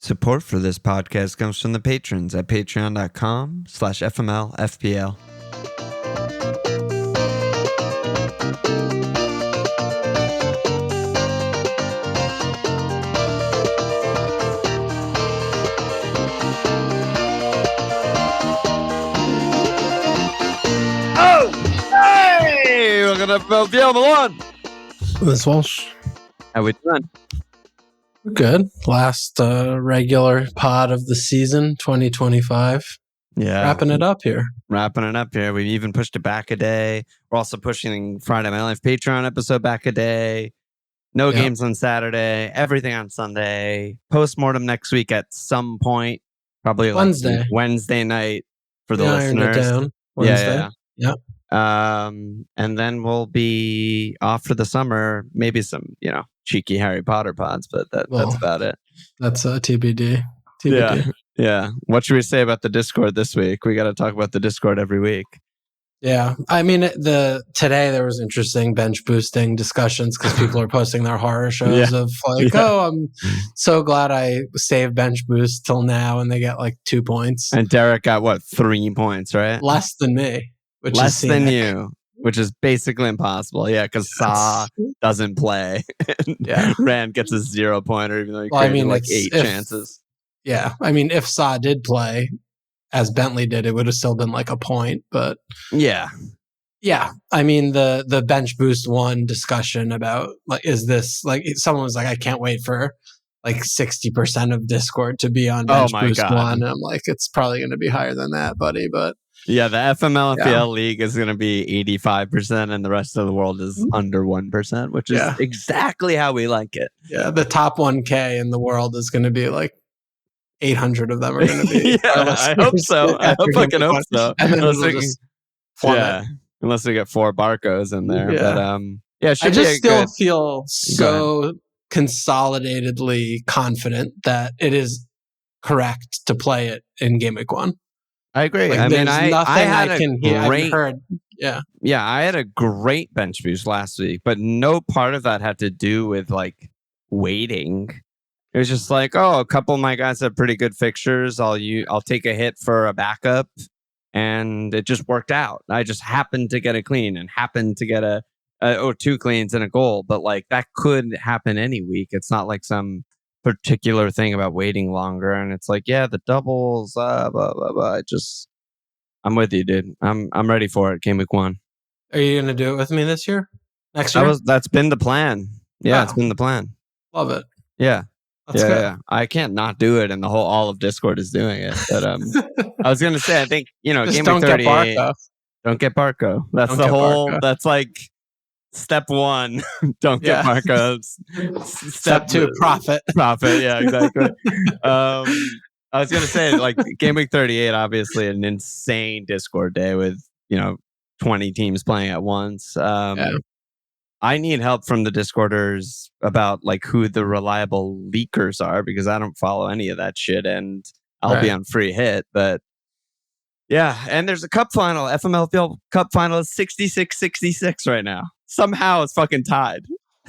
Support for this podcast comes from the patrons at patreon.com/FMLFPL. Oh! Hey! Welcome to FMLFPL on the lawn. This Walsh. How we doing? We're good. Last regular pod of the season, 2025. Yeah. Wrapping it up here. We even pushed it back a day. We're also pushing Friday My Life Patreon episode back a day. No games on Saturday. Everything on Sunday. Postmortem next week at some point. Probably Wednesday. Wednesday night for the Ironed it listeners. down. Wednesday. Yeah. And then we'll be off for the summer. Maybe some, cheeky Harry Potter pods, but that's about it. That's TBD. Yeah. What should we say about the Discord this week? We got to talk about the Discord every week. Yeah. I mean, today there was interesting bench boosting discussions because people are posting their horror shows of I'm so glad I saved bench boost till now, and they get like 2 points. And Derek got 3 points, right? Less than me. Less than you, which is basically impossible. Yeah, because Sa doesn't play. Rand gets a 0 pointer, even though he created 8 chances. Yeah, I mean, if Sa did play as Bentley did, it would have still been like a point. But yeah. I mean, the bench boost one discussion about is this someone was like, I can't wait for 60% of Discord to be on bench boost one. And I'm like, it's probably going to be higher than that, buddy. But yeah, the FMLFPL league is going to be 85%, and the rest of the world is under 1%, which is exactly how we like it. Yeah, the top 1K in the world is going to be 800 of them are going to be. I hope so. I fucking hope so. And then unless we get 4 Barcos in there. Yeah. But I just still feel so consolidatedly confident that it is correct to play it in Gameweek 1. I agree. I had a great bench boost last week, but no part of that had to do with waiting. It was just a couple of my guys have pretty good fixtures. I'll take a hit for a backup, and it just worked out. I just happened to get a clean and happened to get 2 cleans and a goal, but that could happen any week. It's not like some particular thing about waiting longer, and it's the doubles, blah blah blah. I'm with you, dude. I'm ready for it. Game week 1. Are you gonna do it with me this year? Next year? That's been the plan. Yeah, It's been the plan. Love it. Yeah. That's good. Yeah. I can't not do it, and all of Discord is doing it. But I was gonna say, I think Game week 38. Don't get Barco. That's Barco. That's step 1, don't get Marcos. Step 2, profit. Yeah, exactly. I was going to say, Game Week 38, obviously an insane Discord day with, 20 teams playing at once. I need help from the Discorders about who the reliable leakers are, because I don't follow any of that shit, and I'll be on free hit. But yeah, and there's a cup final. FMLFPL Cup final is 66-66 right now. Somehow it's fucking tied.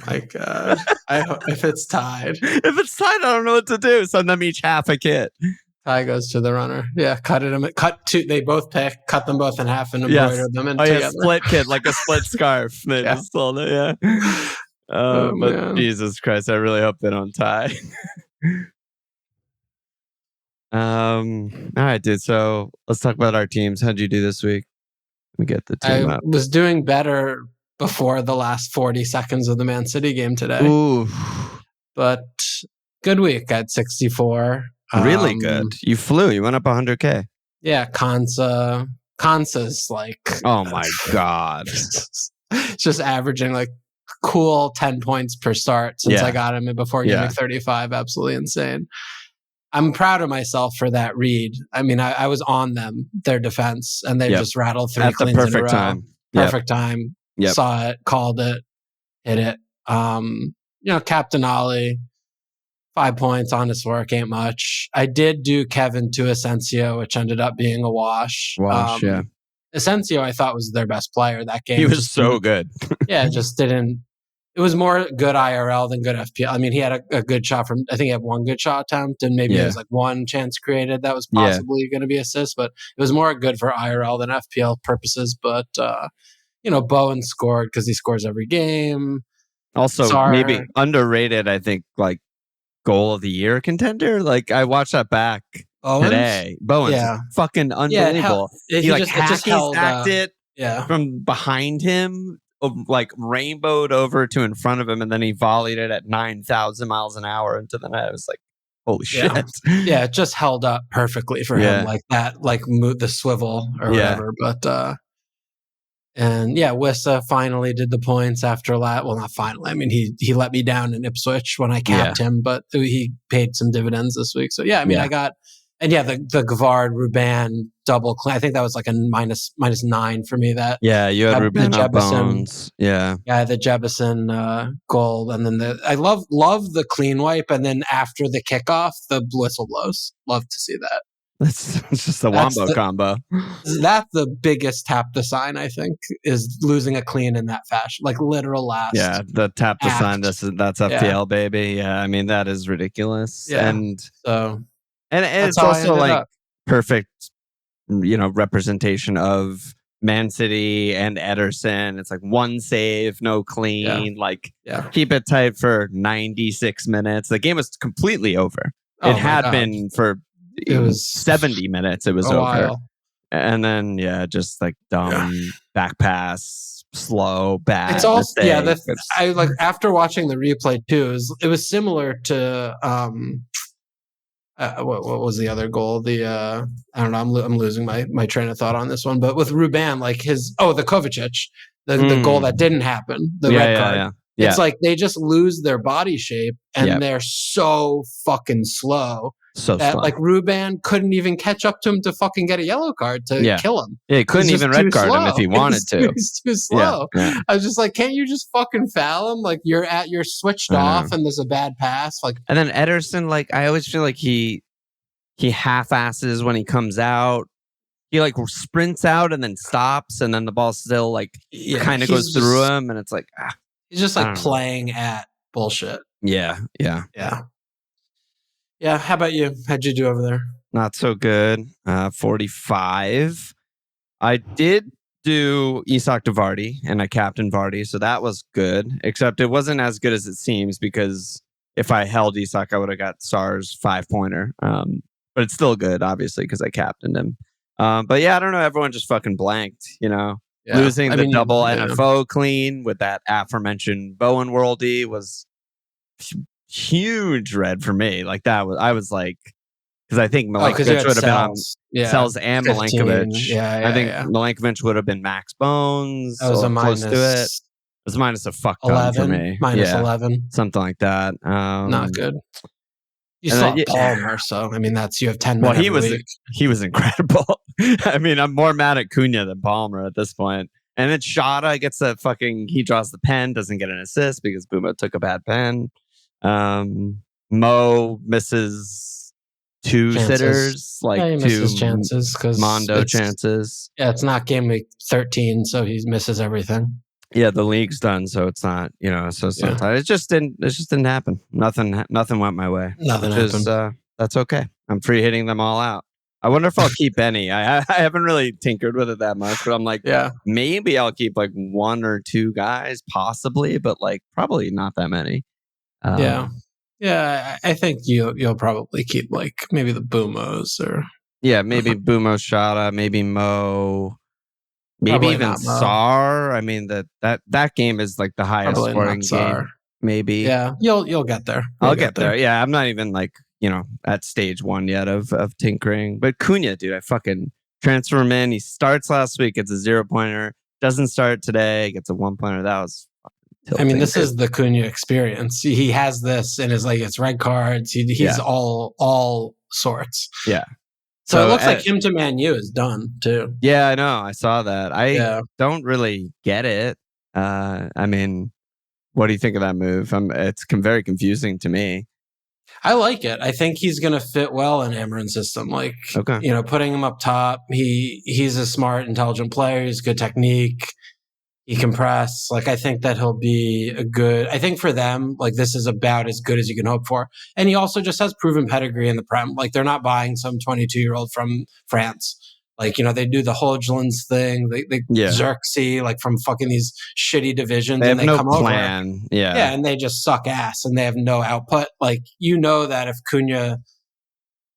My God. If it's tied. I don't know what to do. Send them each half a kit. Tie goes to the runner. Yeah, cut two. They both pick, cut them both in half and embroider them in together. Split kit, like a split scarf. They just sold it, but man. Jesus Christ, I really hope they don't tie. All right, dude. So let's talk about our teams. How'd you do this week? Let me get the team up. I was doing better before the last 40 seconds of the Man City game today. Ooh. But good week at 64. Really good. You flew. You went up 100K. Yeah, Kansa's oh my God. Just averaging cool 10 points per start since I got him in before Gameweek 35. Absolutely insane. I'm proud of myself for that read. I mean, I was on them, their defense, and they just rattled 3 cleans in a row. Time. Perfect time. Yep. Saw it, called it, hit it. Captain Ollie, 5 points, honest work, ain't much. I did do Kevin to Asensio, which ended up being a wash. Asensio, I thought, was their best player that game. He was so good. Just didn't It was more good IRL than good FPL. I mean, he had a good shot from, I think he had one good shot attempt, and maybe it was like one chance created that was possibly going to be assist, but it was more good for IRL than FPL purposes. But, Bowen scored because he scores every game. Also, maybe underrated, I think, like goal of the year contender. Like, I watched that back today. Bowen's fucking unbelievable. He like hacky-sacked it from behind him, like rainbowed over to in front of him, and then he volleyed it at 9,000 miles an hour into the net. It was like, holy shit. Yeah, it just held up perfectly for him, like that, like the swivel or whatever. But and Wissa finally did the points after well, not finally. I mean, he let me down in Ipswich when I capped him, but he paid some dividends this week. So I mean, I got. And the Gavard Ruban double claim. I think that was like a minus 9 for me. That you had Ruban on Bones. The Jebison goal, and then I love the clean wipe, and then after the kickoff, the whistle blows. Love to see that. That's just a wombo combo. That's the biggest tap the sign, I think, is losing a clean in that fashion, like literal last. Yeah, the tap the sign. That's FPL, baby. Yeah, I mean that is ridiculous. Yeah. And it's also like perfect, representation of Man City and Ederson. It's like one save, no clean. Keep it tight for 96 minutes. The game was completely over. It had been for 70 minutes. It was over. While. And then just like dumb back pass, slow, bad. It's also I like after watching the replay too. It was similar to. What was the other goal? I don't know. I'm losing my train of thought on this one. But with Ruban, like the Kovacic, the goal that didn't happen, the red card. Yeah. It's like they just lose their body shape and they're so fucking slow. So that slow. Like Ruban couldn't even catch up to him to fucking get a yellow card to kill him. Yeah, he couldn't even red card him if he wanted to. He's too slow. Yeah. I was just like, can't you just fucking foul him? Like you're switched off and there's a bad pass. Like, and then Ederson, like I always feel like he half-asses when he comes out. He like sprints out and then stops, and then the ball still like kind of goes through him, and it's like he's just like playing at bullshit. Yeah. How about you? How'd you do over there? Not so good. 45. I did do Isak to Vardy, and I captained Vardy, so that was good. Except it wasn't as good as it seems, because if I held Isak, I would have got Sar's 5-pointer. But it's still good, obviously, because I captained him. But I don't know. Everyone just fucking blanked, Losing the double NFO clean with that aforementioned Bowen worldie was huge red for me. Like I was like, because I think Milenkovic would have been on Sells and 15. Milenkovic. I think Milenkovic would have been max bones. That was a minus. Close to it. It was minus a fuck ton for me. Minus 11. Something like that. Not good. You saw Palmer, so I mean you have 10 minutes. Well, he was incredible. I mean, I'm more mad at Cunha than Palmer at this point. And then Shada gets he draws the pen, doesn't get an assist because Buma took a bad pen. Mo misses 2 sitters, he misses chances because Mondo chances. Yeah, it's not game week 13, so he misses everything. Yeah, the league's done, so it's not, so sometimes it just didn't happen. Nothing went my way. Nothing happened. That's okay. I'm free hitting them all out. I wonder if I'll keep any. I haven't really tinkered with it that much, but I'm like, maybe I'll keep like 1 or 2 guys, possibly, but like probably not that many. I think you'll probably keep like maybe the Boomos or maybe Bumo Shada, maybe Mo. Maybe probably even Sar. I mean that game is like the highest scoring game. Maybe. Yeah, you'll get there. I'll get there. Yeah, I'm not even like at stage 1 yet of tinkering. But Cunha, dude, I fucking transfer him in. He starts last week. It's a 0-pointer. Doesn't start today. Gets a 1-pointer. That was. I mean, this is the Cunha experience. He has this, and it's red cards. He's all sorts. Yeah. So it looks like him to Man U is done too. Yeah, I know. I saw that. I don't really get it. I mean, what do you think of that move? It's very confusing to me. I like it. I think he's going to fit well in Amarin's system. Like, putting him up top. He's a smart, intelligent player. He's good technique. He can press. Like, I think that he'll be I think for them, like, this is about as good as you can hope for. And he also just has proven pedigree in the Prem. Like, they're not buying some 22-year-old from France. Like, they do the Hodglands thing. They Xerxes, like, from fucking these shitty divisions. They have and they no come plan. over. Yeah, and they just suck ass and they have no output. Like, that if Cunha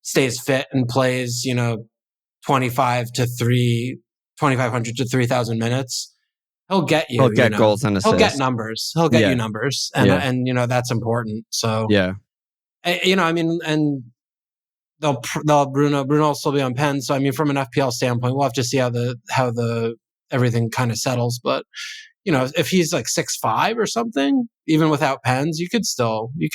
stays fit and plays, 2,500 to 3,000 minutes, he'll get you. He'll get goals and assists. He'll get numbers. He'll get you numbers, and that's important. So and they'll Bruno will still be on pen. So from an FPL standpoint, we'll have to see how the everything kind of settles. But if he's like 6'5" or something, even without pens, you could still be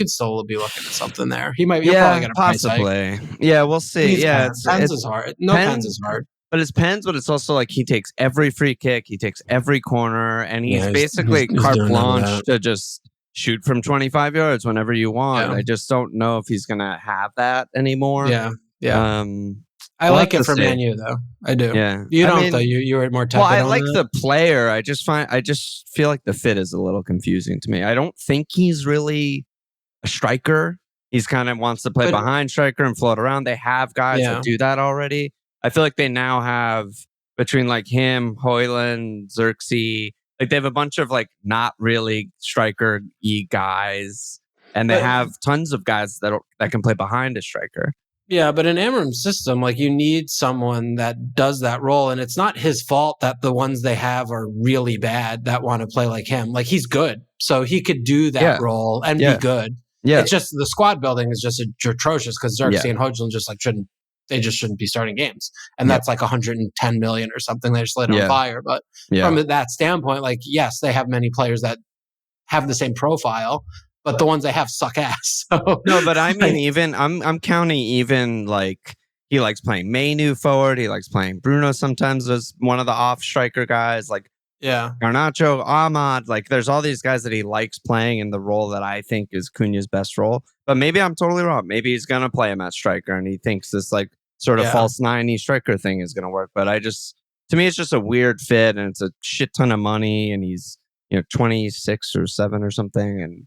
looking at something there. He'll probably get a possibly. price hike. Yeah, we'll see. Pens is hard. Pens is hard. But it's pens, but it's also like he takes every free kick, he takes every corner, and he's basically carte blanche to just shoot from 25 yards whenever you want. I just don't know if he's gonna have that anymore. I like it for Man U though. I do. Yeah, you don't though. You were more tepid. Well, I like the player. I just feel like the fit is a little confusing to me. I don't think he's really a striker. He's kind of wants to play behind striker and float around. They have guys that do that already. I feel like they now have, between like him, Højlund, Xerxes, like they have a bunch of like not really striker-y guys, and they have tons of guys that can play behind a striker. Yeah, but in Amorim's system, like you need someone that does that role, and it's not his fault that the ones they have are really bad that want to play like him. Like he's good, so he could do that role and be good. Yeah, it's just the squad building is just atrocious because Xerxes and Højlund just like shouldn't be starting games, and that's like 110 million or something they just lit on fire. But from that standpoint, like yes, they have many players that have the same profile, but the ones they have suck ass. So, no, but I mean, even I'm counting even like he likes playing Mainu forward. He likes playing Bruno sometimes as one of the off striker guys. Like Garnacho, Ahmad. Like there's all these guys that he likes playing in the role that I think is Cunha's best role. But maybe I'm totally wrong. Maybe he's gonna play him at striker, and he thinks this like sort of false 90 striker thing is gonna work. But to me, it's just a weird fit, and it's a shit ton of money, and he's 26 or 7 or something,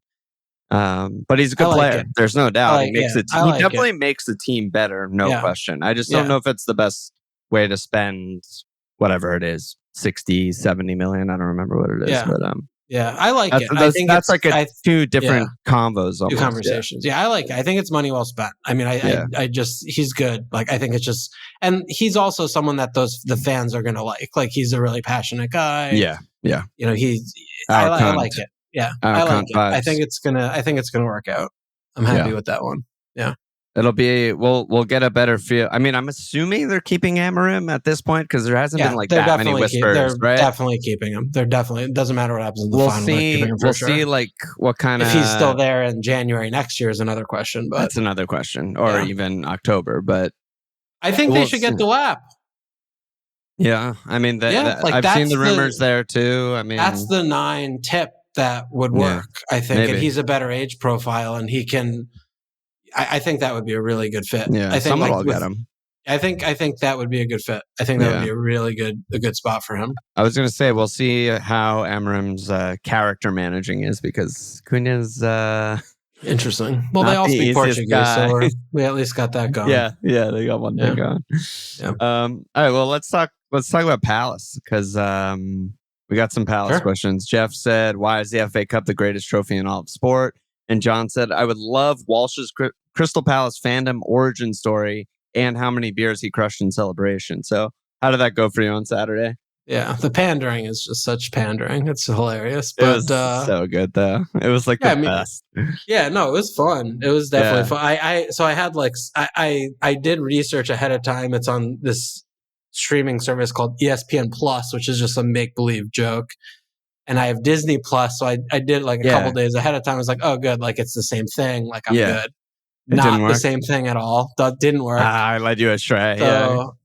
and but he's a good player. There's no doubt. He makes definitely makes the team better, no question. I just don't know if it's the best way to spend whatever it is, 60, 70 million. I don't remember what it is, but I like it. I think that's like two different convos, almost. Two conversations. I like it. I think it's money well spent. I mean, I just he's good. Like I think it's just, and he's also someone that the fans are gonna like. Like he's a really passionate guy. Yeah. I like it. Yeah, I like it. Vibes. I think it's gonna work out. I'm happy with that one. Yeah. It'll be we'll get a better feel. I mean, I'm assuming they're keeping Amorim at this point because there hasn't been like that many whispers, right? They're definitely keeping him. They're definitely. It doesn't matter what happens in the final. We'll see like what kind of, if he's still there in January next year is another question. But that's another question, or even October. But I think they should get the lap. Yeah, I mean, I've seen the rumors there too. I mean, that's the 9 tip that would work. I think, and he's a better age profile, and he can. I think that would be a really good fit. Yeah, I think someone will get him. I think that would be a good fit. I think that would be a really good spot for him. I was going to say we'll see how Amorim's character managing is because Cunha's interesting. Well, they all speak Portuguese, so we at least got that going. Yeah, they got one thing going. Yeah. All right, well let's talk about Palace because we got some Palace questions. Jeff said, "Why is the FA Cup the greatest trophy in all of sport?" And John said, "I would love Walsh's Crystal Palace fandom origin story and how many beers he crushed in celebration." So how did that go for you on Saturday? Yeah, the pandering is just such pandering. It's hilarious. But, it was so good, though. It was like the best. Yeah, no, it was fun. It was definitely fun. I had like, I did research ahead of time. It's on this streaming service called ESPN Plus, which is just a make-believe joke. And I have Disney Plus, so I did like a couple days ahead of time. I was like, oh, good. Like, it's the same thing. Like, I'm good. Not the same thing at all. That didn't work. I led you astray. So,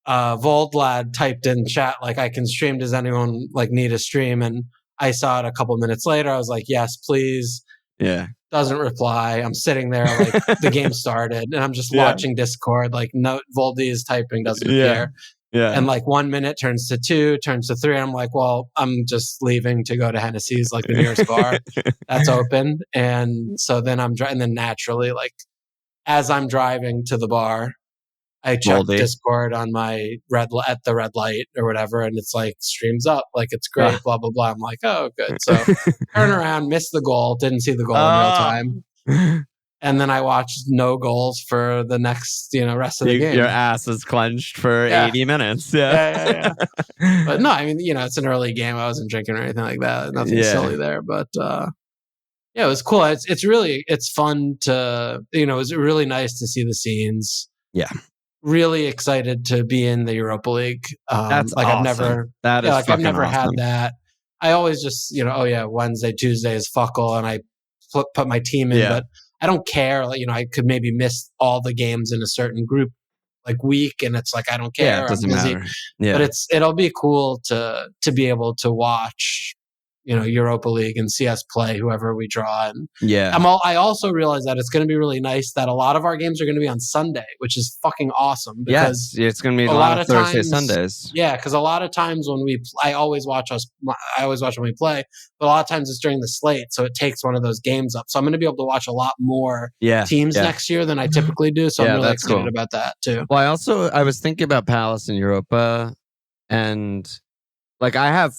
Voldlad typed in chat, like, I can stream. Does anyone like need a stream? And I saw it a couple minutes later. I was like, yes, please. Yeah. Doesn't reply. I'm sitting there like the game started and I'm just watching Discord. Like, no, Voldy is typing, doesn't appear. Yeah. And like 1 minute turns to 2, turns to 3. I'm like, well, I'm just leaving to go to Hennessy's, like the nearest bar that's open. And so then I'm driving, and then naturally, like as I'm driving to the bar, I check Discord on my at the red light or whatever, and it's like streams up, like it's great, blah blah blah. I'm like, oh, good. So turn around, missed the goal, didn't see the goal in real time, and then I watched no goals for the next, rest of the game. Your ass is clenched for 80 minutes. Yeah. But no, I mean, it's an early game. I wasn't drinking or anything like that. Nothing silly there, but yeah, it was cool. It's fun to, it was really nice to see the scenes. Yeah. Really excited to be in the Europa League. That's like awesome. I've never had that. I always just, Wednesday, Tuesday is fuckle, and I put my team in, but I don't care. Like, I could maybe miss all the games in a certain group like week, and it's like I don't care. Yeah, it doesn't matter. Yeah. But it'll be cool to be able to watch, Europa League and see us play whoever we draw. And I also realize that it's going to be really nice that a lot of our games are going to be on Sunday, which is fucking awesome. Yes, it's going to be a lot of Thursday, Sundays. Yeah, because a lot of times when I always watch when we play, but a lot of times it's during the slate, so it takes one of those games up. So I'm going to be able to watch a lot more teams next year than I typically do. So I'm really excited about that too. Well, I was thinking about Palace and Europa, and like I have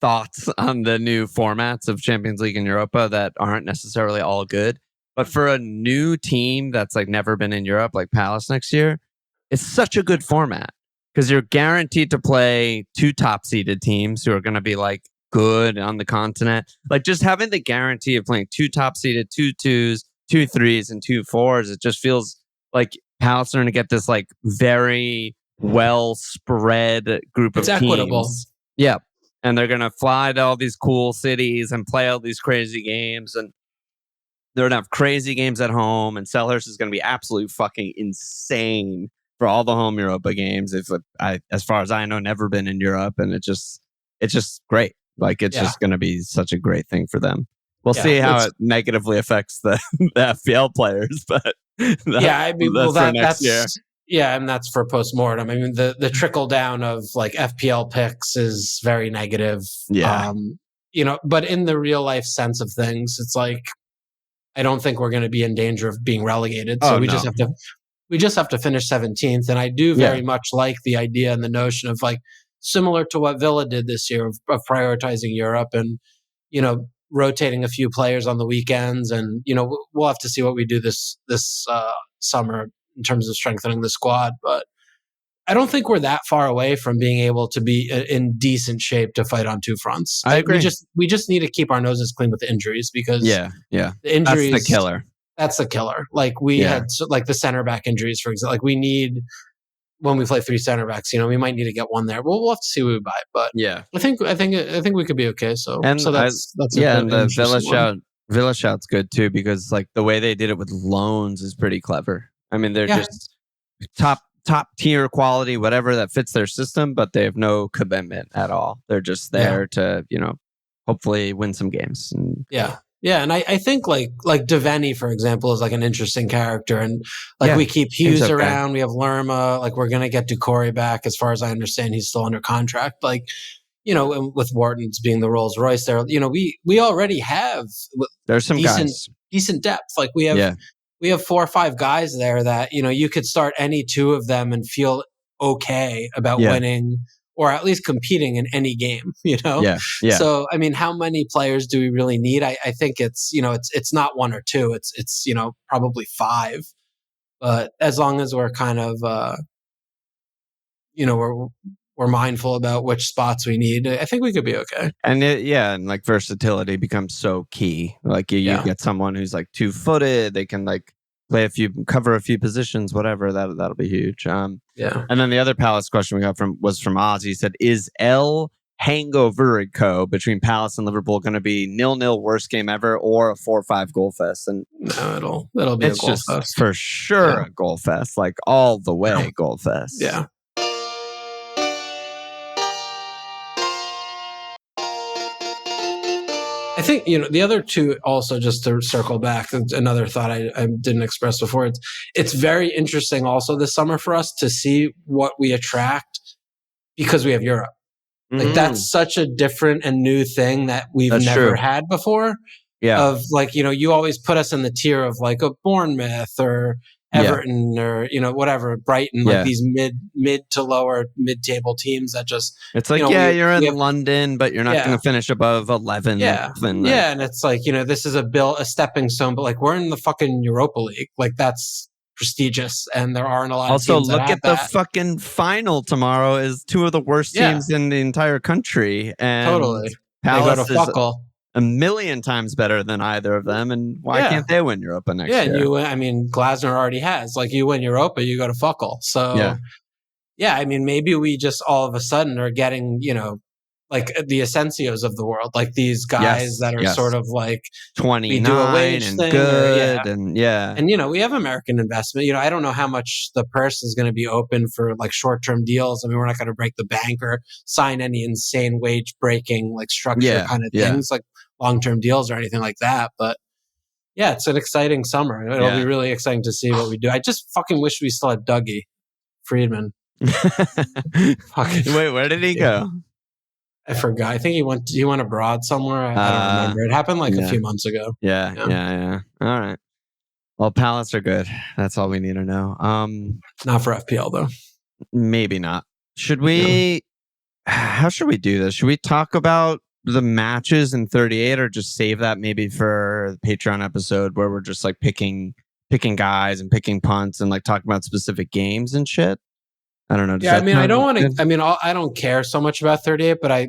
thoughts on the new formats of Champions League and Europa that aren't necessarily all good. But for a new team that's like never been in Europe, like Palace next year, it's such a good format because you're guaranteed to play 2 top-seeded teams who are going to be like good on the continent. Like just having the guarantee of playing 2 top-seeded, 2 2s, 2 3s, and 2 4s, it just feels like Palace are going to get this like very well spread group of teams. It's equitable. Yeah. And they're going to fly to all these cool cities and play all these crazy games. And they're going to have crazy games at home. And Selhurst is going to be absolutely fucking insane for all the home Europa games. As far as I know, never been in Europe. And it's just great. Like, it's just going to be such a great thing for them. We'll see how it negatively affects the FPL players. But that's for next year. Yeah, and that's for postmortem. I mean, the trickle down of like FPL picks is very negative. Yeah. But in the real life sense of things, it's like I don't think we're going to be in danger of being relegated. So we just have to finish 17th. And I do very much like the idea and the notion of like similar to what Villa did this year of prioritizing Europe and rotating a few players on the weekends. And we'll have to see what we do this summer in terms of strengthening the squad, but I don't think we're that far away from being able to be in decent shape to fight on 2 fronts. I agree. We just need to keep our noses clean with the injuries because the injuries, that's the killer. That's the killer. Like we had like the center back injuries, for example. Like we need when we play 3 center backs, we might need to get one there. We'll have to see what we buy, but I think we could be okay. So that's and the Villa shout's good too because like the way they did it with loans is pretty clever. I mean, they're just top tier quality, whatever that fits their system, but they have no commitment at all. They're just there to, hopefully win some games. And, and I think like Devaney, for example, is like an interesting character, and like we keep Hughes around. We have Lerma. Like we're gonna get Ducory back, as far as I understand. He's still under contract. Like and with Wharton's being the Rolls Royce there. We already have there's some decent depth. Like we have. We have 4 or 5 guys there that, you could start any 2 of them and feel okay about winning or at least competing in any game, So, I mean, how many players do we really need? I think it's, it's not 1 or 2. It's probably 5. But as long as we're kind of, we're mindful about which spots we need, I think we could be okay. And and like versatility becomes so key. Like you get someone who's like 2-footed, they can like cover a few positions, whatever. That'll be huge. And then the other Palace question we got was from Oz. He said, "Is El Hangover Co between Palace and Liverpool going to be 0-0 worst game ever or a 4-5 goal fest?" And no, it'll be a goal fest for sure. A goal fest, like all the way goal fest. Yeah. I think, the other two also, just to circle back, another thought I didn't express before. It's very interesting also this summer for us to see what we attract because we have Europe. Like that's such a different and new thing that we've never had before. Yeah. Of like, you always put us in the tier of like a Bournemouth or Everton or, whatever, Brighton, like these mid to lower mid-table teams that just... It's like, you're in London, but you're not going to finish above 11th. Yeah. And it's like, this is a stepping stone, but like we're in the fucking Europa League. Like that's prestigious, and there aren't a lot of teams also look at the fucking final tomorrow is two of the worst teams in the entire country, and totally Palace they go to fuckle. A million times better than either of them, and why can't they win Europa next year? Yeah, and Glasner already has. Like, you win Europa, you go to fuckle. So I mean, maybe we just all of a sudden are getting, like the Asensios of the world, like these guys that are sort of like 29 and good, and and we have American investment. I don't know how much the purse is going to be open for like short-term deals. I mean, we're not going to break the bank or sign any insane wage-breaking like structure kind of things, like long-term deals or anything like that. But it's an exciting summer. It'll be really exciting to see what we do. I just fucking wish we still had Dougie Friedman. Wait, where did he go? I forgot. I think he went abroad somewhere. I don't remember. It happened like a few months ago. Yeah. All right. Well, Palace are good. That's all we need to know. Not for FPL though. Maybe not. Should we? How should we do this? Should we talk about the matches in 38, or just save that maybe for the Patreon episode where we're just like picking guys and picking punts and like talking about specific games and shit? I don't know. I mean, I don't want to. I mean, I don't care so much about 38, but I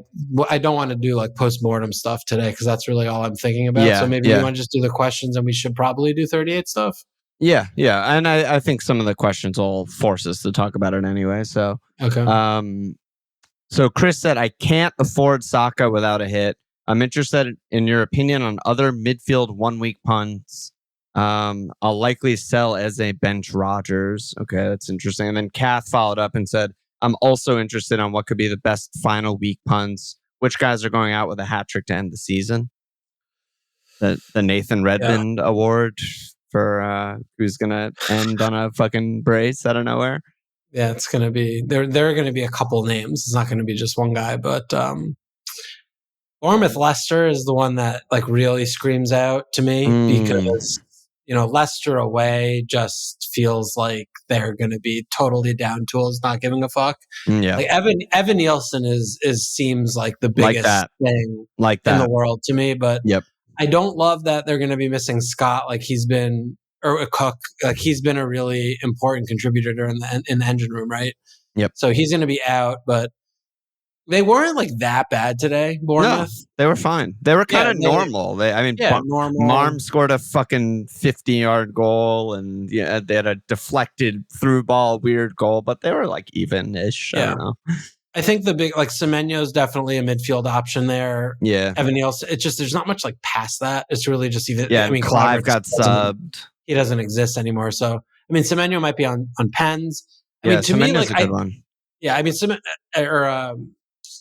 don't want to do like post-mortem stuff today because that's really all I'm thinking about. So maybe we want to just do the questions, and we should probably do 38 stuff. Yeah, and I think some of the questions will force us to talk about it anyway. So okay. So Chris said, I can't afford Saka without a hit. I'm interested in your opinion on other midfield 1 week punts. I'll likely sell as a bench Rodgers. Okay, that's interesting. And then Kath followed up and said, I'm also interested on what could be the best final week punts. Which guys are going out with a hat trick to end the season? The Nathan Redmond award for who's gonna end on a fucking brace out of nowhere. Yeah, it's gonna be there are gonna be a couple names. It's not gonna be just one guy, but Bournemouth Leicester is the one that like really screams out to me because Leicester away just feels like they're going to be totally down tools, not giving a fuck. Yeah. Like Evan Nielsen seems like the biggest thing in the world to me, but I don't love that they're going to be missing Scott. Like he's been, or Cook, like he's been a really important contributor in the engine room, right? Yep. So he's going to be out, but they weren't like that bad today, Bournemouth. No, they were fine. They were kind of normal. Normal. Marm scored a fucking 50-yard goal, and they had a deflected through ball, weird goal, but they were like even-ish. I don't know. I think the big, like Semenyo is definitely a midfield option there. Yeah. Evan Nielsen, it's just, there's not much like past that. It's really just even, I mean, Clive got subbed. He doesn't exist anymore. So, I mean, Semenyo might be on pens. I mean, to Semenyo's me, like, a good one. Yeah. I mean,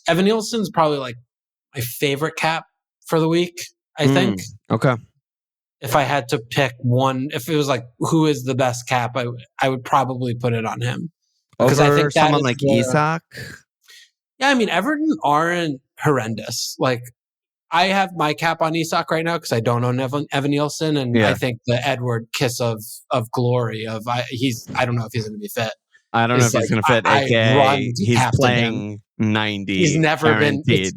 Evan Nielsen's probably like my favorite cap for the week, I think. Okay. If I had to pick one, if it was like, who is the best cap, I would probably put it on him. Because I think someone like Isak? Yeah, I mean, Everton aren't horrendous. Like, I have my cap on Isak right now because I don't own Evan Nielsen, and I think the Edward kiss of glory of I don't know if he's going to be fit. I don't know if he's going to fit. AKA, he's playing 90. He's never guaranteed.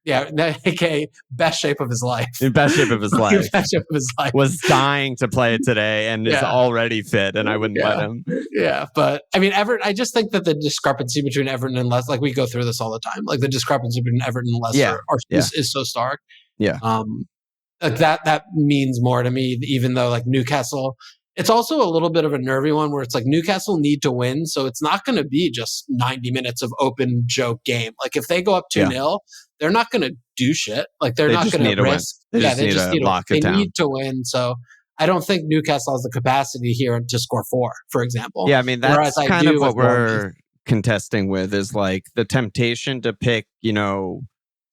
AKA best shape of his life. Best shape of his life. Best shape of his life. Was dying to play it today and is already fit, and I wouldn't let him. Yeah, but I mean, Everton. I just think that the discrepancy between Everton and Leicester, like we go through this all the time, like the discrepancy between Everton and Leicester is so stark. Yeah. Like that means more to me, even though like Newcastle. It's also a little bit of a nervy one where it's like Newcastle need to win. So it's not going to be just 90 minutes of open joke game. Like if they go up 2-0, they're not going to do shit. Like they're not going to risk. They just need to lock it down. They need to win. So I don't think Newcastle has the capacity here to score 4, for example. Yeah, I mean, that's kind of what we're contesting with is like the temptation to pick,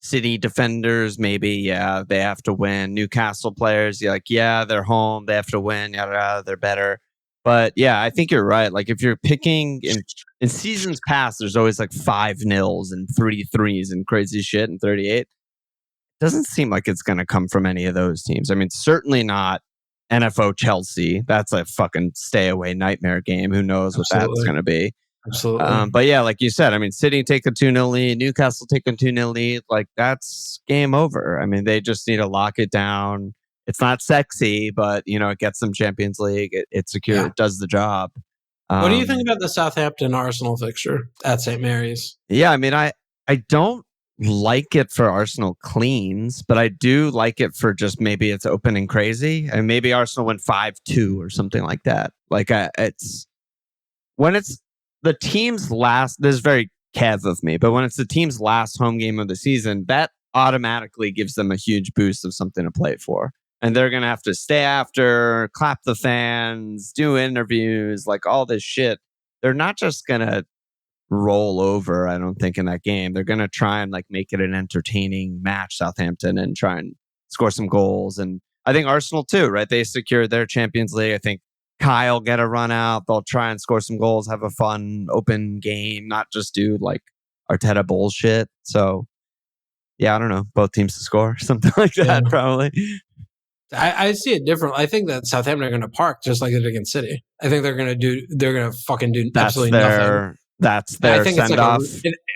City defenders, maybe, yeah, they have to win. Newcastle players, you're like, yeah, they're home, they have to win, yada, yada, they're better. But yeah, I think you're right. Like if you're picking in seasons past, there's always like 5-0s and 3-3s and crazy shit in 38. Doesn't seem like it's going to come from any of those teams. I mean, certainly not NFO Chelsea. That's a fucking stay away nightmare game. Who knows what that's going to be? Absolutely. But yeah, like you said, I mean, City take a 2-0 lead, Newcastle take a 2-0 lead. Like that's game over. I mean, they just need to lock it down. It's not sexy, but it gets them Champions League. It's secure. It does the job. What do you think about the Southampton Arsenal fixture at St. Mary's? Yeah, I mean, I don't like it for Arsenal cleans, but I do like it for just maybe it's open and crazy, and maybe Arsenal win 5-2 or something like that. Like it's when it's the team's last. This is very Kev of me, but when it's the team's last home game of the season, that automatically gives them a huge boost of something to play for. And they're going to have to stay after, clap the fans, do interviews, like all this shit. They're not just going to roll over, I don't think, in that game. They're going to try and like make it an entertaining match, Southampton, and try and score some goals. And I think Arsenal too, right? They secured their Champions League. I think Kyle get a run out. They'll try and score some goals, have a fun, open game, not just do like Arteta bullshit. So yeah, I don't know. Both teams to score, something like that, probably. I see it different. I think that Southampton are going to park just like they did against City. I think they're going to fucking do absolutely nothing. That's their send off.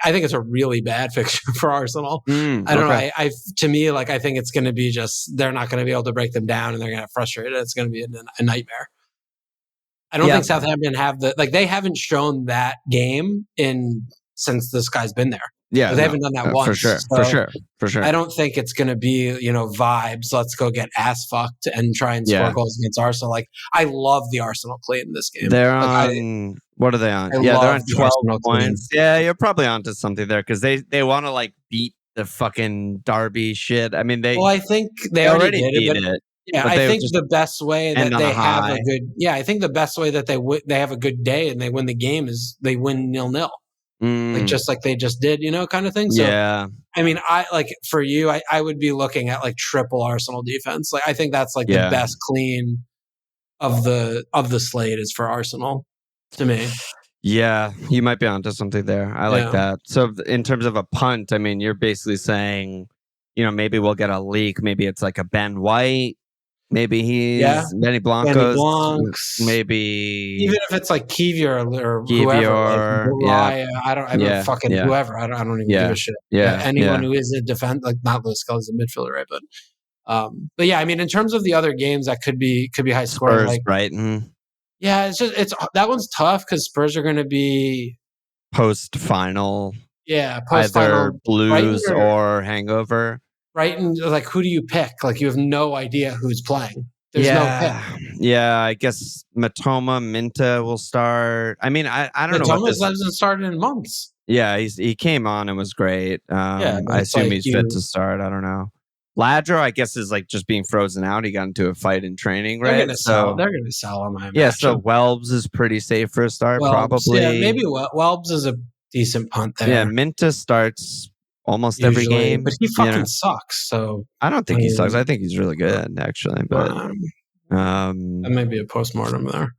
I think it's a really bad fixture for Arsenal. I don't know. To me, like I think it's going to be just they're not going to be able to break them down, and they're going to get frustrated. It's going to be a nightmare. I don't think Southampton have they haven't shown that game since this guy's been there. Yeah, they haven't done that once. For sure. I don't think it's going to be, vibes. Let's go get ass fucked and try and score goals against Arsenal. Like, I love the Arsenal clean in this game. They're on, what are they on? They're on 12 points. Yeah, you're probably onto something there because they want to like beat the fucking Derby shit. I mean, I think they already did it. Yeah, I think the best way that they have a good, I think the best way that they have a good day and they win the game is they win 0-0. Like just like they just did, kind of thing. So, yeah. I mean, for you, I would be looking at like triple Arsenal defense. Like I think that's like the best clean of the slate is for Arsenal to me. Yeah, you might be onto something there. I like that. So in terms of a punt, I mean, you're basically saying, maybe we'll get a leak. Maybe it's like a Ben White. Maybe he's Benny Blancs. Maybe even if it's like Kivior or whoever. Whoever. I don't even give a shit. Anyone who is a defense, like not Lewis Skelly's a midfielder, right? But yeah, I mean, in terms of the other games that could be high scoring, Spurs, like Brighton. Yeah, it's that one's tough because Spurs are going to be post final. Yeah, post final. Either Blues or Hangover. Brighton, like, who do you pick? Like, you have no idea who's playing. There's no pick. Yeah, I guess Matoma, Minta will start. I mean, I don't know. Matoma hasn't started in months. Yeah, he came on and was great. I assume he's fit to start. I don't know. Ladro, I guess, is like just being frozen out. He got into a fight in training, right? They're going to sell him. Yeah, so Welbs is pretty safe for a start, probably. Yeah, maybe Welbs is a decent punt there. Yeah, Minta starts almost every game, but he fucking sucks. So I don't think he sucks. I think he's really good, actually. But that might be a postmortem there.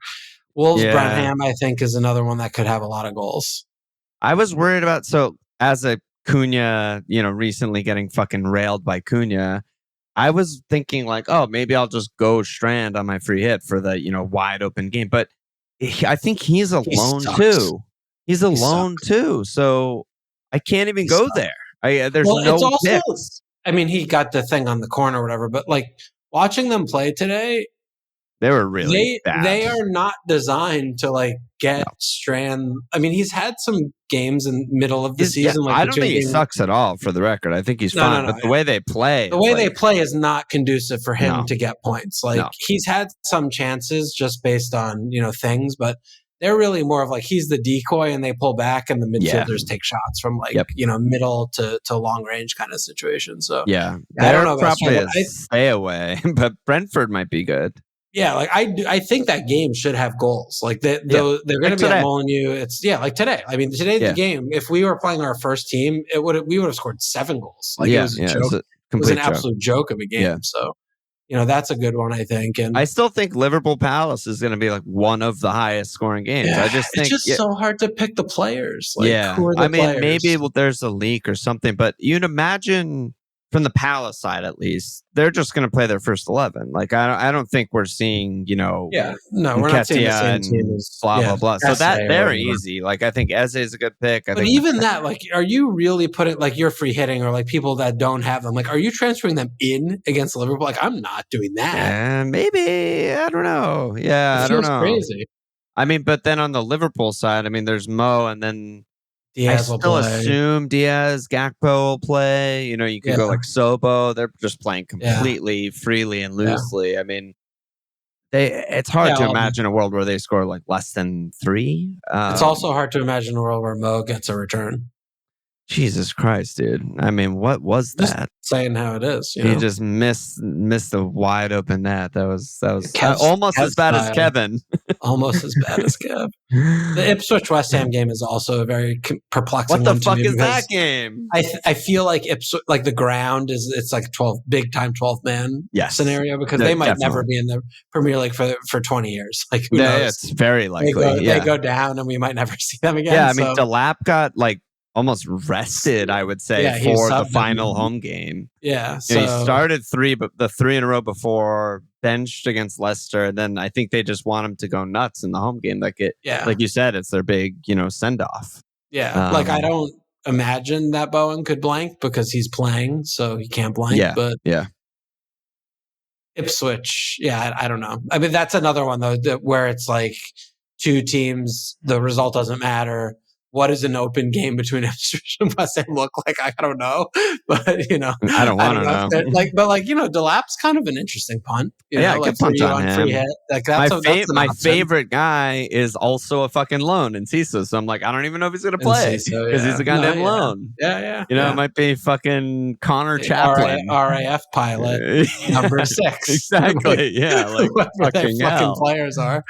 Wolves Brenham, I think, is another one that could have a lot of goals. I was worried about as a Cunha, recently getting fucking railed by Cunha. I was thinking like, oh, maybe I'll just go Strand on my free hit for the wide open game. But I think he's alone too. He's alone too. So I can't even go there. There's no picks. I mean, he got the thing on the corner or whatever, but like watching them play today, they were really bad. They are not designed to like get Strand. I mean, he's had some games in the middle of the season. I don't think he sucks at all, for the record. I think he's fine. But the way they play, they play is not conducive for him to get points. Like he's had some chances just based on things, but they're really more of like he's the decoy and they pull back and the midfielders take shots from like middle to long range kind of situation. So I don't know. Probably stay away, but Brentford might be good. Yeah, like I think that game should have goals. Like though they're going to be at Molineux. It's like today. I mean, today's the game. If we were playing our first team, we would have scored 7 goals. Like it was a joke. It was an absolute joke of a game. Yeah. So that's a good one, I think. And I still think Liverpool Palace is going to be like one of the highest scoring games. Yeah, I just think it's just so hard to pick the players. Like, who are the players? Maybe there's a leak or something, but you'd imagine from the Palace side, at least, they're just going to play their first 11. Like, I don't think we're seeing, we're not seeing the same team as blah blah. So they're easy. Like, I think Eze is a good pick. But even that, like, are you really putting like you're free hitting or like people that don't have them? Like, are you transferring them in against Liverpool? Like, I'm not doing that. Maybe, I don't know. Yeah, I don't know. Crazy. I mean, but then on the Liverpool side, I mean, there's Mo, and then Diaz I still assume Diaz, Gakpo will play. You could go like Sobo. They're just playing completely freely and loosely. Yeah. I mean, it's hard to imagine a world where they score like less than 3. It's also hard to imagine a world where Mo gets a return. Jesus Christ, dude. I mean, what was just that? Saying how it is. He just missed a wide open net. That was almost as bad as Kevin. Almost as bad as Kev. The Ipswich West Ham game is also a very perplexing one. What the fuck is that game? I feel like Ipswich, like the ground it's like 12 big time 12 man scenario because they might never be in the Premier League for 20 years. Like who knows? It's very likely. They go down and we might never see them again. Yeah, I mean Delap got like almost rested, I would say, for the final home game. Yeah. So he started 3, but the 3 in a row before, benched against Leicester. Then I think they just want him to go nuts in the home game. Like you said, it's their big, send off. Yeah. Like I don't imagine that Bowen could blank because he's playing, so he can't blank. Yeah. But Ipswich, I don't know. I mean, that's another one though, where it's like 2 teams, the result doesn't matter. What does an open game between Ipswich and West Ham look like? I don't know, but I don't want to know. Delap's kind of an interesting punt. I could punt on him. Free hit. Like my favorite guy is also a fucking loan in CISA, so I'm like, I don't even know if he's gonna play because he's a goddamn loan. Yeah. It might be fucking Connor Chaplin, RAF pilot, number 6. Exactly. Yeah, like fucking players are.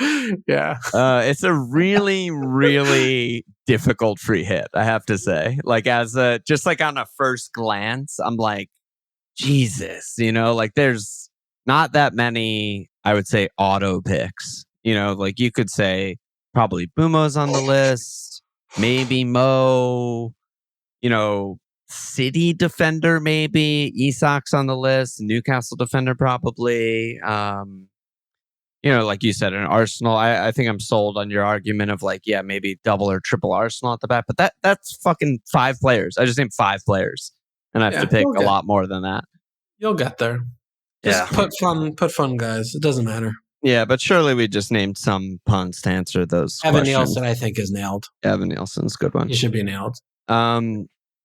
Yeah. It's a really, really difficult free hit, I have to say. Like just like on a first glance, I'm like, Jesus, like there's not that many, I would say, auto picks. Like you could say probably Bumo's on the list, maybe Mo, City defender, maybe Isak's on the list, Newcastle defender probably. Like you said, an Arsenal, I think I'm sold on your argument of like, maybe double or triple Arsenal at the back, but that's fucking 5 players. I just named 5 players, and I have to pick a lot more than that. You'll get there. Just put fun guys. It doesn't matter. Yeah, but surely we just named some punts to answer those Evan questions. Nielsen, I think, is nailed. Evan Nielsen's a good one. He should be nailed.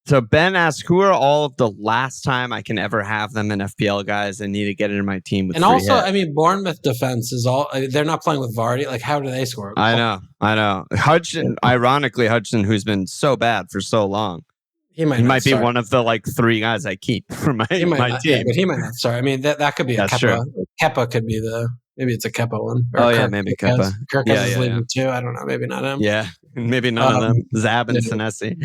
So Ben asks, who are all of the last time I can ever have them in FPL guys and need to get into my team with and also, I mean, Bournemouth defense is they're not playing with Vardy. Like, how do they score? I know. Ironically, Hudson, who's been so bad for so long, he might be one of the like 3 guys I keep for my team. Yeah, but he might not start. I mean, that could be a Kepa. True. Kepa could be maybe it's a Kepa one. Or maybe Kepa. Kirk is leaving too. I don't know. Maybe not him. Yeah, maybe none of them. Zab and Senesi.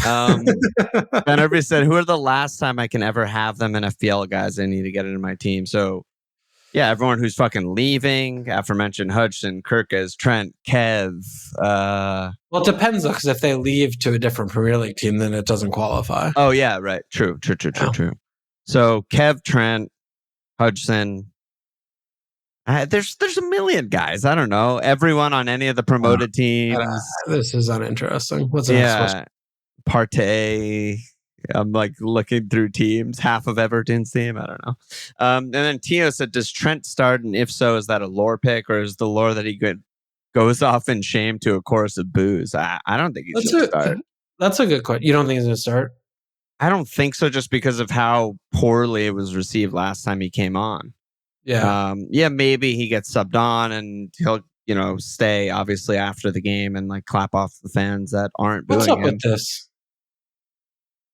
Ben Irby said, who are the last time I can ever have them in FPL guys I need to get into my team? So everyone who's fucking leaving, aforementioned Hudson, Kirkes, Trent, Kev. Well, it depends though, because if they leave to a different Premier League team, then it doesn't qualify. Oh yeah, right. True. So Kev, Trent, Hudson. There's a million guys. I don't know. Everyone on any of the promoted teams. This is uninteresting. What's the next question? Partey. I'm like looking through teams. Half of Everton's team. I don't know. And then Tio said, does Trent start? And if so, is that a lore pick or is the lore that he goes off in shame to a chorus of boos? I don't think he should start. That's a good question. You don't think he's going to start? I don't think so, just because of how poorly it was received last time he came on. Yeah. Maybe he gets subbed on and he'll, stay obviously after the game and like clap off the fans that aren't booing him. What's up with this?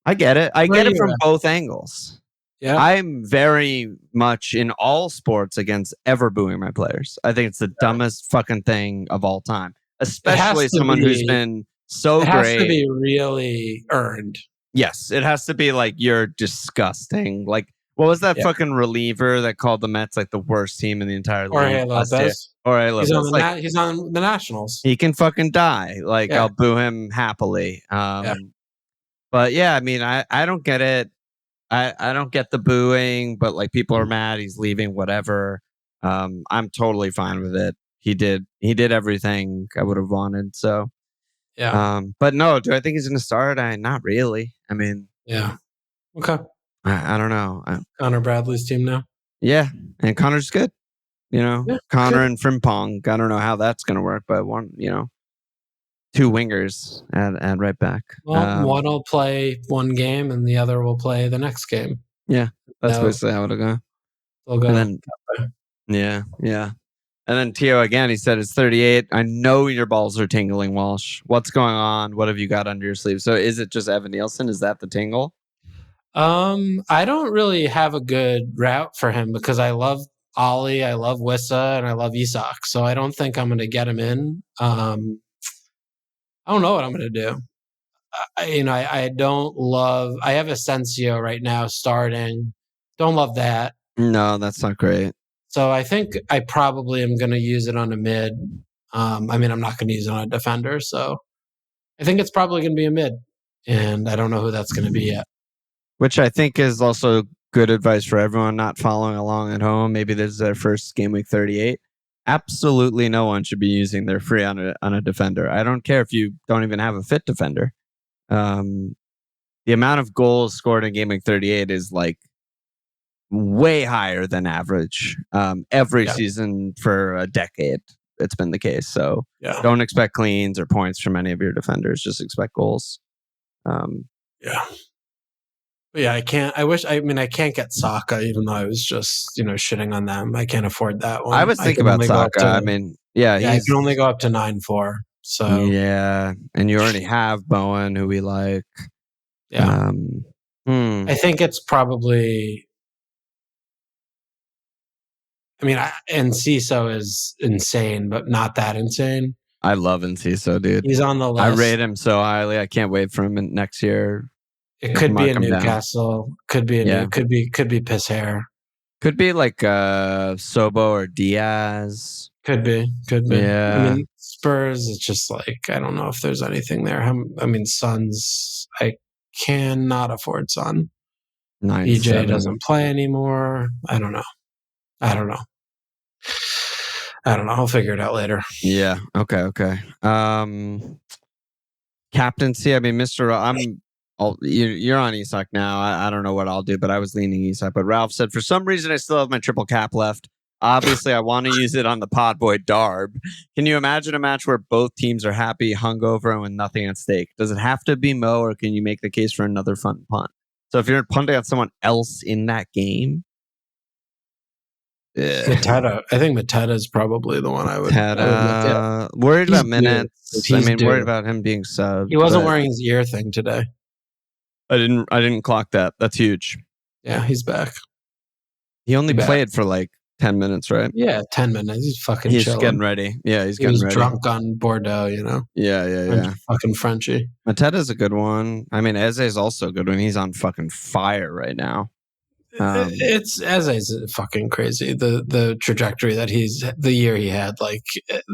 I get it. I get it from both angles. Yeah. I'm very much in all sports against ever booing my players. I think it's the dumbest fucking thing of all time, especially someone who's been so great. It has to great. be really earned. Yes, it has to be like, you're disgusting. Like, what was that fucking reliever that called the Mets like the worst team in the entire league last year? Jorge Lopez. He's on the Nationals. He can fucking die. Like, I'll boo him happily. But yeah, I mean, I don't get it. I don't get the booing, but like, people are mad. He's leaving, whatever. I'm totally fine with it. He did everything I would have wanted. So yeah. But no, do I think he's going to start? Not really. I mean, yeah. Okay. I don't know. Connor Bradley's team now. Yeah, and Connor's good. Connor and Frimpong. I don't know how that's going to work, but two wingers and right back. Well, one will play one game and the other will play the next game. Yeah, that's basically how it'll go. And then, yeah. And then Tio again, he said it's 38. I know your balls are tingling, Walsh. What's going on? What have you got under your sleeve? So is it just Evan Nielsen? Is that the tingle? I don't really have a good route for him because I love Ollie, I love Wissa, and I love Isak. So I don't think I'm going to get him in. I don't know what I'm going to do. I don't love. I have Asensio right now starting. Don't love that. No, that's not great. So I think I probably am going to use it on a mid. I mean, I'm not going to use it on a defender. So I think it's probably going to be a mid, and I don't know who that's going to be yet. Which I think is also good advice for everyone not following along at home. Maybe this is their first game week 38. Absolutely no one should be using their free on a defender. I don't care if you don't even have a fit defender. The amount of goals scored in game week 38 is like way higher than average. Every season for a decade, it's been the case. So don't expect cleans or points from any of your defenders. Just expect goals. Yeah, I can't. I can't get Saka, even though I was just shitting on them. I can't afford that one. I was thinking about Saka. I can only go up to 9-4. So yeah, and you already have Bowen, who we like. Yeah, I think it's probably. I mean, Enciso is insane, but not that insane. I love Enciso, dude. He's on the list. I rate him so highly. I can't wait for him next year. It could be a Newcastle. Could be could be piss hair. Could be like Sobo or Diaz. Could be. Yeah. I mean, Spurs. It's just like I don't know if there's anything there. I mean, Suns. I cannot afford Son. EJ doesn't play anymore. I don't know. I'll figure it out later. Yeah. Okay. Captaincy. I mean, you're on Isak now. I don't know what I'll do, but I was leaning Isak. But Ralph said, for some reason, I still have my triple cap left. Obviously, I want to use it on the Podboy Darb. Can you imagine a match where both teams are happy, hungover, and with nothing at stake? Does it have to be Mo, or can you make the case for another fun punt? So if you're punting on someone else in that game, Mateta. I think Mateta is probably the one I would look at. Worried about minutes. Worried about him being subbed. He wasn't wearing his ear thing today. I didn't clock that. That's huge. Yeah, he's back. He only played for like 10 minutes, right? Yeah, 10 minutes. He's fucking He's chilling. Getting ready. Yeah, he was ready. Drunk on Bordeaux, Yeah. Fucking Frenchy. Mateta's a good one. I mean, Eze's also a good one. He's on fucking fire right now. Eze's fucking crazy. The trajectory that the year he had, like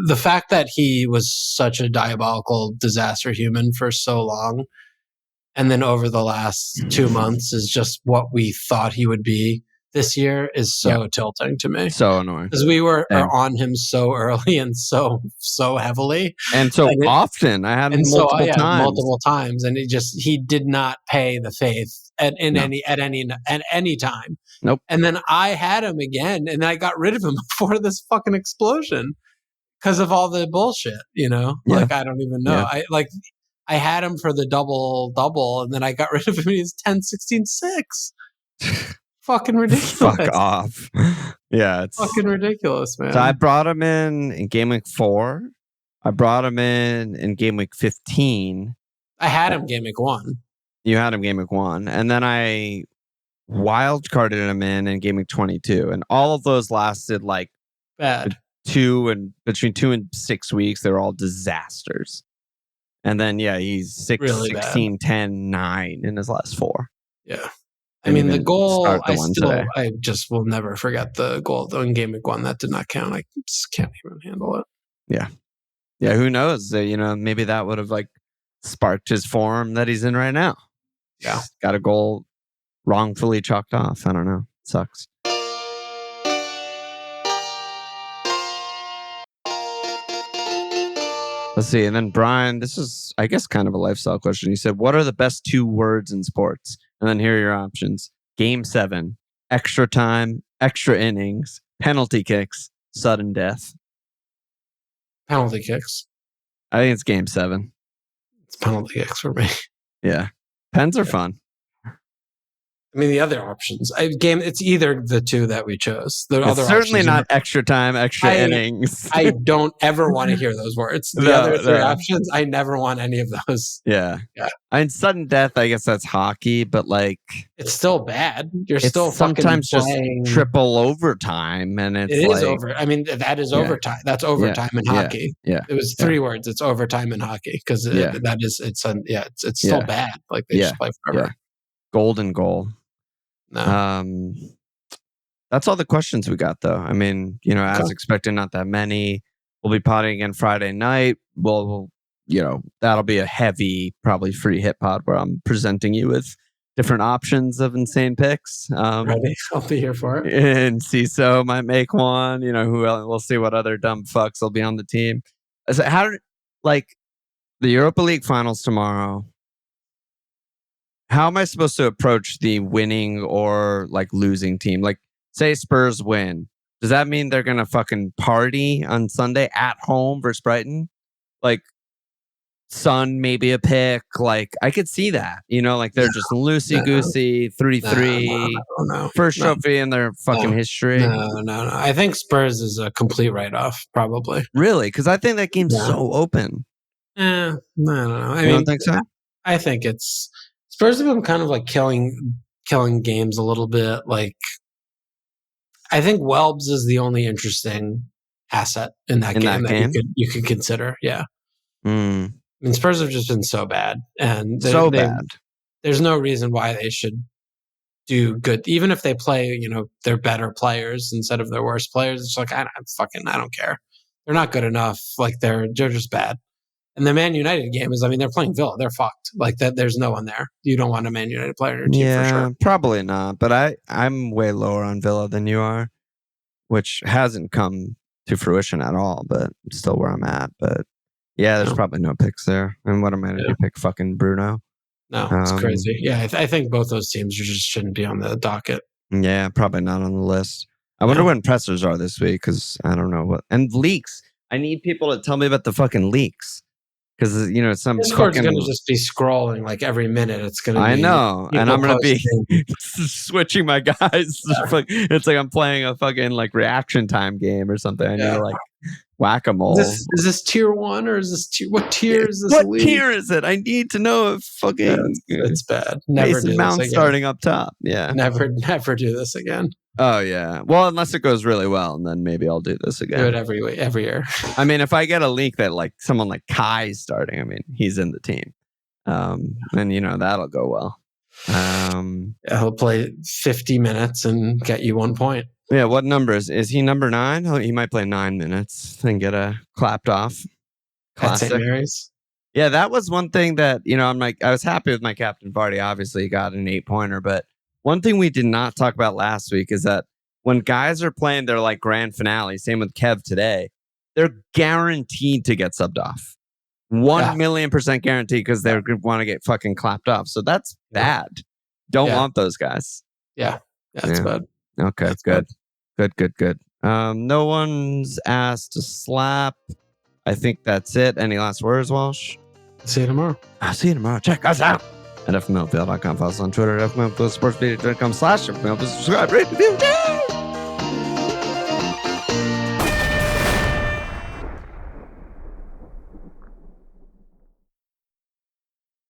the fact that he was such a diabolical disaster human for so long, and then over the last 2 months is just what we thought he would be this year is so tilting to me. So annoying. Because we were on him so early and so heavily. And so often. I had him multiple times. And he did not pay the faith at any time. Nope. And then I had him again and I got rid of him before this fucking explosion because of all the bullshit, Like I don't even know. Yeah. I had him for the double and then I got rid of him and he's 10-16-6. Fucking ridiculous. Fuck off. Yeah, it's fucking ridiculous, man. So I brought him in game week 4. I brought him in game week 15. I had him game week 1. You had him game week 1. And then I wild carded him in Gameweek 22, and all of those lasted like bad between 2 and 6 weeks. They were all disasters. And then he's 6, really 16, 10, 9 in his last 4. Yeah. I mean, the goal, I just will never forget the goal though in Gameweek 1. That did not count. I just can't even handle it. Yeah. Yeah, who knows? Maybe that would have like sparked his form that he's in right now. Yeah. He's got a goal wrongfully chalked off. I don't know. It sucks. Let's see. And then Brian, this is, I guess, kind of a lifestyle question. He said, what are the best 2 words in sports? And then here are your options. Game 7, extra time, extra innings, penalty kicks, sudden death. Penalty kicks. I think it's Game 7. It's penalty kicks for me. Yeah. Pens are fun. I mean, the other options. It's either the 2 that we chose. It's certainly not extra time, extra innings. I don't ever want to hear those words. The other 3 options, I never want any of those. Yeah. I mean, sudden death, I guess that's hockey, but like... It's still bad. You're still sometimes fucking just triple overtime, and it is over. I mean, that is overtime. That's overtime in hockey. Yeah. It was 3 words. It's overtime in hockey because it's still bad. Like they just play forever. Yeah. Golden goal. No. That's all the questions we got, though. I mean, as expected, not that many. We'll be potting again Friday night. We'll that'll be a heavy, probably free hit pod where I'm presenting you with different options of insane picks. Ready? I'll be here for it. And CISO might make one. Who else? We'll see what other dumb fucks will be on the team. So the Europa League finals tomorrow. How am I supposed to approach the winning or like losing team? Like, say Spurs win. Does that mean they're going to fucking party on Sunday at home versus Brighton? Like, Son, maybe a pick. Like, I could see that. Like they're just loosey-goosey, 3-3. First trophy in their fucking history. No. I think Spurs is a complete write-off, probably. Really? Because I think that game's so open. No. I don't think so? I think it's... Spurs have been kind of like killing games a little bit. Like, I think Welbs is the only interesting asset in that game that you could consider. Yeah. I mean, Spurs have just been so bad, and bad. There's no reason why they should do good, even if they play, their better players instead of their worst players. It's like I don't care. They're not good enough. Like they're just bad. And the Man United game is, I mean, they're playing Villa. They're fucked. Like that. There's no one there. You don't want a Man United player in your team for sure. Probably not. But I'm way lower on Villa than you are, which hasn't come to fruition at all. But still where I'm at. But there's probably no picks there. And what am I going to do? Pick fucking Bruno? No, it's crazy. Yeah, I think both those teams just shouldn't be on the docket. Yeah, probably not on the list. I wonder when pressers are this week because I don't know what. And leaks. I need people to tell me about the fucking leaks. Because some Discord's going to just be scrolling like every minute. It's going to be. I know, and I'm going to be switching my guys. It's like I'm playing a fucking like reaction time game or something. I need to like whack-a-mole. Is this tier 1 or is this tier? What tier is this? What league? Tier is it? I need to know if fucking. It's bad. Never do Mount this again. Starting up top. Yeah. Never do this again. Oh yeah. Well, unless it goes really well, and then maybe I'll do this again. Do it every year. I mean, if I get a leak that like someone like Kai's starting, I mean, he's in the team, and that'll go well. He'll play 50 minutes and get you 1 point. Yeah. What number is he? Number 9? He might play 9 minutes and get a clapped off. Classic. At St. Mary's. Yeah, that was one thing that I'm like, I was happy with my captain Vardy. Obviously, he got an 8-pointer, but. One thing we did not talk about last week is that when guys are playing their like grand finale, same with Kev today, they're guaranteed to get subbed off. 1,000,000% guaranteed because they want to get fucking clapped off. So that's bad. Don't want those guys. Yeah. That's bad. Okay, that's good. No one's asked to slap. I think that's it. Any last words, Walsh? See you tomorrow. I'll see you tomorrow. Check us out. At fmlfl.com. Follow us on Twitter at fmlflsportsmedia.com/fmlfl. Subscribe, rate, review.